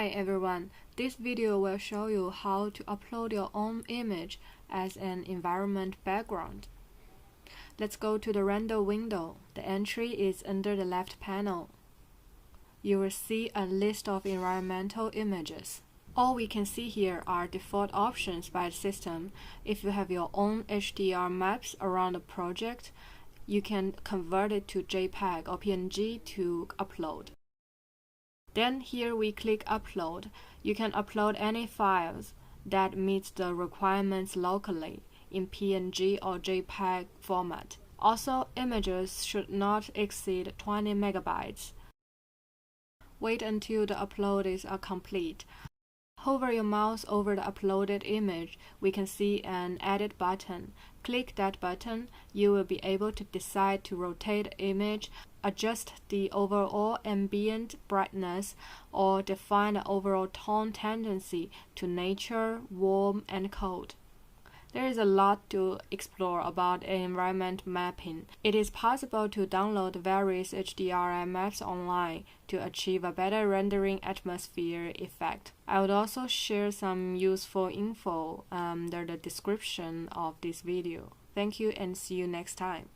Hi everyone, this video will show you how to upload your own image as an environment background. Let's go to the render window. The entry is under the left panel. You will see a list of environmental images. All we can see here are default options by the system. If you have your own HDR maps around the project, you can convert it to JPEG or PNG to upload. Then here we click Upload. You can upload any files that meet the requirements locally in PNG or JPEG format. Also, images should not exceed 20 megabytes. Wait until the upload is complete. Hover your mouse over the uploaded image. We can see an Edit button. Click that button. You will be able to decide to rotate the image, adjust the overall ambient brightness, or define the overall tone tendency to nature, warm, and cold. There is a lot to explore about environment mapping. It is possible to download various HDRI maps online to achieve a better rendering atmosphere effect. I would also share some useful info under the description of this video. Thank you and see you next time.